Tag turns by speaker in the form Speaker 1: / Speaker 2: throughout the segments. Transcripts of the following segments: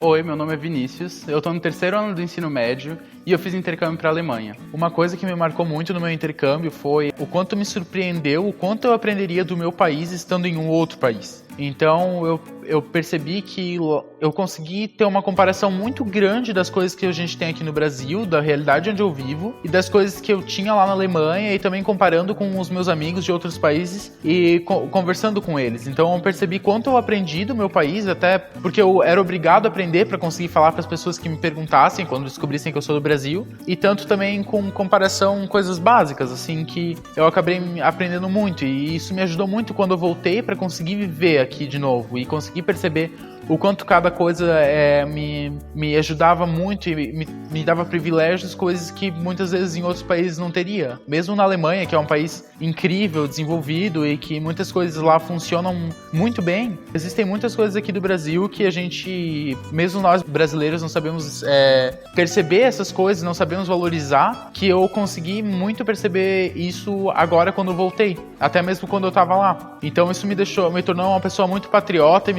Speaker 1: Oi, meu nome é Vinícius, eu tô no terceiro ano do ensino médio e eu fiz intercâmbio para a Alemanha. Uma coisa que me marcou muito no meu intercâmbio foi o quanto me surpreendeu, o quanto eu aprenderia do meu país estando em um outro país. Então eu percebi que eu consegui ter uma comparação muito grande das coisas que a gente tem aqui no Brasil, da realidade onde eu vivo, e das coisas que eu tinha lá na Alemanha, e também comparando com os meus amigos de outros países e conversando com eles. Então eu percebi quanto eu aprendi do meu país, até porque eu era obrigado a aprender para conseguir falar para as pessoas que me perguntassem quando descobrissem que eu sou do Brasil, e tanto também com comparação coisas básicas, assim, que eu acabei aprendendo muito, e isso me ajudou muito quando eu voltei para conseguir viver aqui de novo e conseguir perceber o quanto cada coisa me ajudava muito e me dava privilégios, coisas que muitas vezes em outros países não teria. Mesmo na Alemanha, que é um país incrível, desenvolvido e que muitas coisas lá funcionam muito bem, existem muitas coisas aqui do Brasil que a gente, mesmo nós brasileiros, não sabemos perceber essas coisas, não sabemos valorizar, que eu consegui muito perceber isso agora quando eu voltei, até mesmo quando eu estava lá. Então isso me tornou uma pessoa muito patriota e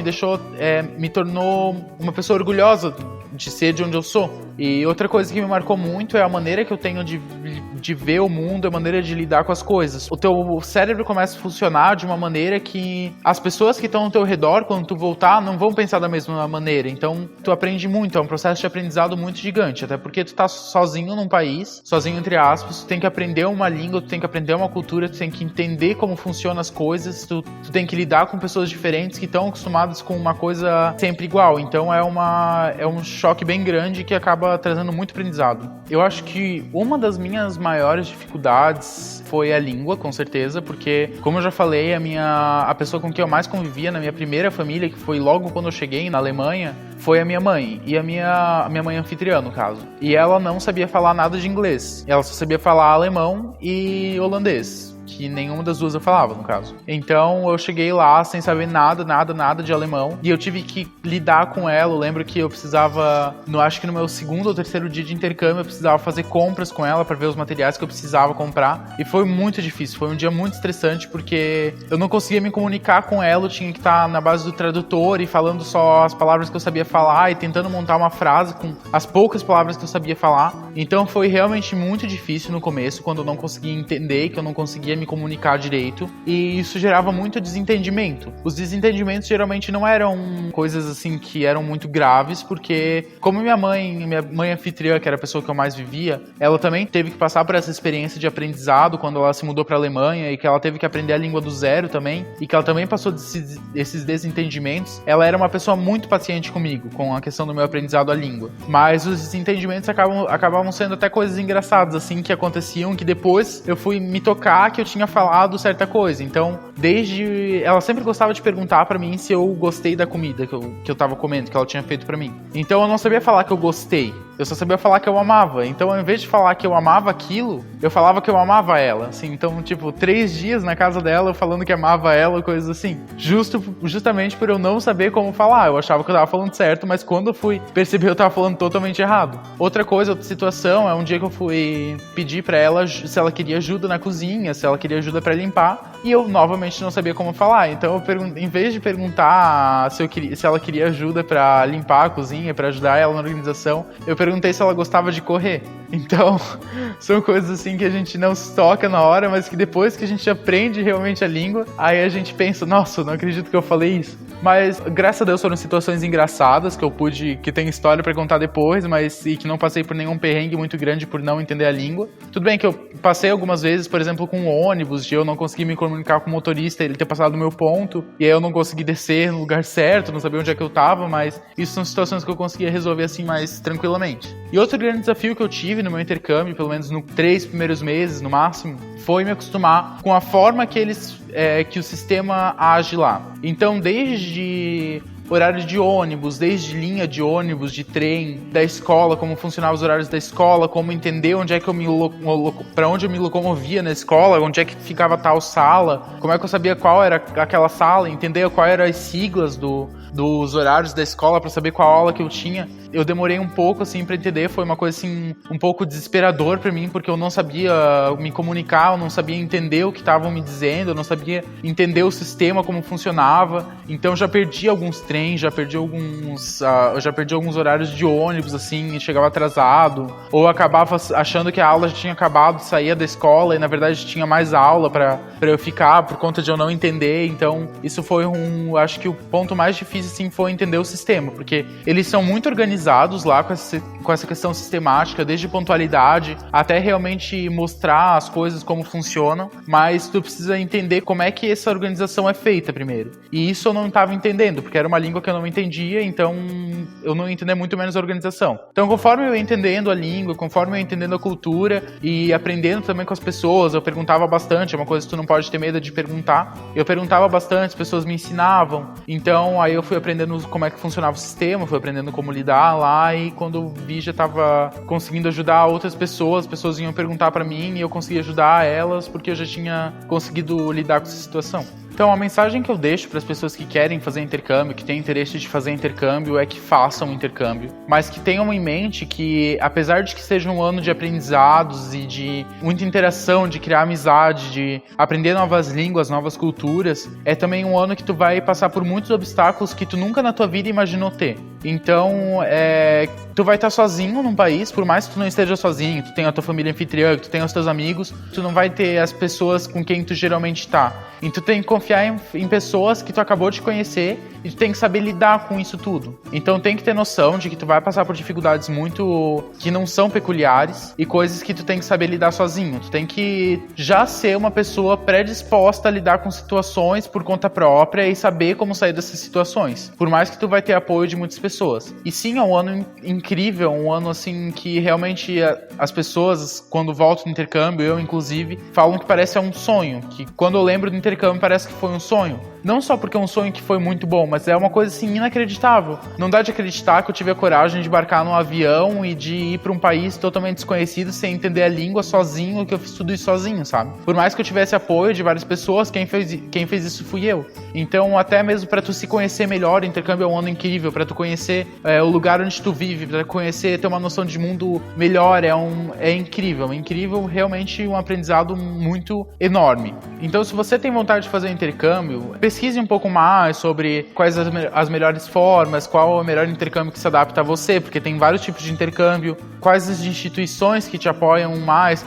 Speaker 1: me tornou uma pessoa orgulhosa de ser de onde eu sou. E outra coisa que me marcou muito é a maneira que eu tenho de ver o mundo, a maneira de lidar com as coisas. O teu cérebro começa a funcionar de uma maneira que as pessoas que estão ao teu redor, quando tu voltar, não vão pensar da mesma maneira. Então, tu aprende muito, é um processo de aprendizado muito gigante, até porque tu tá sozinho num país, sozinho entre aspas, tu tem que aprender uma língua, tu tem que aprender uma cultura, tu tem que entender como funcionam as coisas, tu tem que lidar com pessoas diferentes que estão acostumadas com uma coisa sempre igual. Então, é um choque bem grande que acaba trazendo muito aprendizado. Eu acho que uma das minhas maiores dificuldades foi a língua, com certeza, porque, como eu já falei, a pessoa com quem eu mais convivia na minha primeira família, que foi logo quando eu cheguei na Alemanha, foi a minha mãe, e a minha mãe anfitriã, no caso. E ela não sabia falar nada de inglês, ela só sabia falar alemão e holandês, que nenhuma das duas eu falava, no caso. Então eu cheguei lá sem saber nada de alemão, e eu tive que lidar com ela. Eu lembro que eu precisava, acho que no meu segundo ou terceiro dia de intercâmbio, eu precisava fazer compras com ela para ver os materiais que eu precisava comprar, e foi muito difícil, foi um dia muito estressante, porque eu não conseguia me comunicar com ela, eu tinha que estar na base do tradutor e falando só as palavras que eu sabia falar e tentando montar uma frase com as poucas palavras que eu sabia falar. Então foi realmente muito difícil no começo, quando eu não conseguia entender, que eu não conseguia me comunicar direito, e isso gerava muito desentendimento. Os desentendimentos geralmente não eram coisas assim que eram muito graves, porque como minha mãe anfitriã, que era a pessoa que eu mais vivia, ela também teve que passar por essa experiência de aprendizado quando ela se mudou para a Alemanha, e que ela teve que aprender a língua do zero também, e que ela também passou desses desentendimentos. Ela era uma pessoa muito paciente comigo, com a questão do meu aprendizado à língua. Mas os desentendimentos acabavam sendo até coisas engraçadas, assim, que aconteciam, que depois eu fui me tocar que eu tinha falado certa coisa. Então, ela sempre gostava de perguntar pra mim se eu gostei da comida que eu tava comendo, que ela tinha feito pra mim. Então eu não sabia falar que eu gostei, eu só sabia falar que eu amava. Então, ao invés de falar que eu amava aquilo, eu falava que eu amava ela, assim. Então, tipo, 3 dias na casa dela, eu falando que amava ela, coisas assim. Justamente por eu não saber como falar. Eu achava que eu tava falando certo, mas quando eu fui perceber, eu tava falando totalmente errado. Outra situação, é um dia que eu fui pedir pra ela se ela queria ajuda na cozinha, se ela queria ajuda pra limpar, e eu novamente não sabia como falar. Então, em vez de perguntar se ela queria ajuda pra limpar a cozinha, pra ajudar ela na organização, eu perguntei se ela gostava de correr. Então, são coisas assim que a gente não se toca na hora, mas que depois que a gente aprende realmente a língua, aí a gente pensa, nossa, não acredito que eu falei isso. Mas, graças a Deus, foram situações engraçadas que tem história pra contar depois, e que não passei por nenhum perrengue muito grande por não entender a língua. Tudo bem que eu passei algumas vezes, por exemplo, com ônibus, de eu não conseguir me comunicar com o motorista, ele ter passado do meu ponto, e aí eu não consegui descer no lugar certo, não sabia onde é que eu tava, mas isso são situações que eu conseguia resolver assim mais tranquilamente. E outro grande desafio que eu tive no meu intercâmbio, pelo menos nos 3 primeiros meses, no máximo, foi me acostumar com a forma que o sistema age lá. Então, desde horário de ônibus, desde linha de ônibus, de trem, da escola, como funcionavam os horários da escola, como entender onde é que para onde eu me locomovia na escola, onde é que ficava tal sala, como é que eu sabia qual era aquela sala, entender qual eram as siglas dos horários da escola para saber qual aula que eu tinha. Eu demorei um pouco, assim, pra entender. Foi uma coisa, assim, um pouco desesperador pra mim, porque eu não sabia me comunicar, eu não sabia entender o que estavam me dizendo, eu não sabia entender o sistema, como funcionava. Então já perdi alguns trens, já perdi alguns horários de ônibus, assim, e chegava atrasado, ou acabava achando que a aula já tinha acabado, saía da escola e na verdade tinha mais aula pra eu ficar por conta de eu não entender. Então isso foi acho que o ponto mais difícil, assim, foi entender o sistema, porque eles são muito organizados lá com essa questão sistemática, desde pontualidade até realmente mostrar as coisas como funcionam, mas tu precisa entender como é que essa organização é feita primeiro. E isso eu não estava entendendo, porque era uma língua que eu não entendia, então eu não entendia muito menos a organização. Então, conforme eu ia entendendo a língua, conforme eu ia entendendo a cultura e aprendendo também com as pessoas, eu perguntava bastante, é uma coisa que tu não pode ter medo de perguntar. Eu perguntava bastante, as pessoas me ensinavam, então aí eu fui aprendendo como é que funcionava o sistema, fui aprendendo como lidar lá, e quando eu vi já tava conseguindo ajudar outras pessoas, as pessoas vinham perguntar pra mim e eu conseguia ajudar elas porque eu já tinha conseguido lidar com essa situação. Então, a mensagem que eu deixo para as pessoas que querem fazer intercâmbio, que têm interesse de fazer intercâmbio, é que façam intercâmbio, mas que tenham em mente que, apesar de que seja um ano de aprendizados e de muita interação, de criar amizade, de aprender novas línguas, novas culturas, é também um ano que tu vai passar por muitos obstáculos que tu nunca na tua vida imaginou ter. Então, tu vai estar sozinho num país, por mais que tu não esteja sozinho, tu tenha a tua família anfitriã, tu tenha os teus amigos, tu não vai ter as pessoas com quem tu geralmente tá. E tu tem que confiar em pessoas que tu acabou de conhecer e tu tem que saber lidar com isso tudo. Então tem que ter noção de que tu vai passar por dificuldades muito que não são peculiares e coisas que tu tem que saber lidar sozinho. Tu tem que já ser uma pessoa predisposta a lidar com situações por conta própria e saber como sair dessas situações. Por mais que tu vai ter apoio de muitas pessoas. E sim, é um ano incrível, um ano assim que realmente as pessoas, quando voltam do intercâmbio, eu inclusive, falam que parece um sonho. Que quando eu lembro do intercâmbio parece que foi um sonho. Não só porque é um sonho que foi muito bom, mas é uma coisa assim inacreditável. Não dá de acreditar que eu tive a coragem de embarcar num avião e de ir para um país totalmente desconhecido, sem entender a língua, sozinho, que eu fiz tudo isso sozinho, sabe? Por mais que eu tivesse apoio de várias pessoas, quem fez isso fui eu. Então, até mesmo para tu se conhecer melhor, o intercâmbio é um ano incrível, para tu conhecer o lugar onde tu vive, para conhecer, ter uma noção de mundo melhor, é incrível, realmente um aprendizado muito enorme. Então, se você tem vontade de fazer um intercâmbio, pesquise um pouco mais sobre quais as melhores formas, qual é o melhor intercâmbio que se adapta a você, porque tem vários tipos de intercâmbio, quais as instituições que te apoiam mais,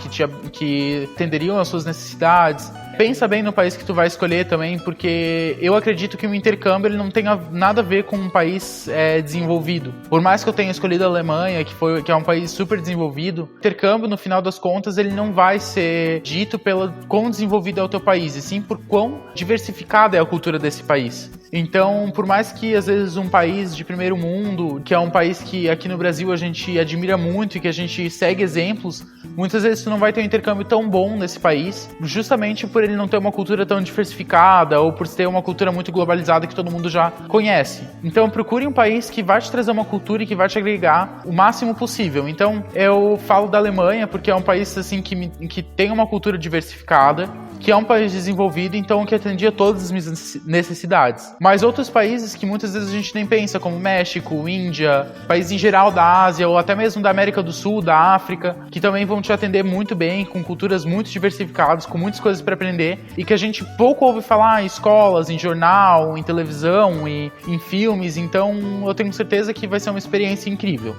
Speaker 1: que atenderiam às suas necessidades. Pensa bem no país que tu vai escolher também, porque eu acredito que o intercâmbio ele não tenha nada a ver com um país desenvolvido. Por mais que eu tenha escolhido a Alemanha, que é um país super desenvolvido, o intercâmbio, no final das contas, ele não vai ser dito pelo quão desenvolvido é o teu país, e sim por quão diversificada é a cultura desse país. Então, por mais que às vezes um país de primeiro mundo, que é um país que aqui no Brasil a gente admira muito e que a gente segue exemplos, muitas vezes tu não vai ter um intercâmbio tão bom nesse país, justamente por ele não ter uma cultura tão diversificada ou por ter uma cultura muito globalizada que todo mundo já conhece. Então, procure um país que vai te trazer uma cultura e que vai te agregar o máximo possível. Então, eu falo da Alemanha porque é um país assim que tem uma cultura diversificada, que é um país desenvolvido, então que atendia todas as minhas necessidades. Mas outros países que muitas vezes a gente nem pensa, como México, Índia, países em geral da Ásia ou até mesmo da América do Sul, da África, que também vão te atender muito bem, com culturas muito diversificadas, com muitas coisas para aprender e que a gente pouco ouve falar em escolas, em jornal, em televisão e em filmes. Então eu tenho certeza que vai ser uma experiência incrível.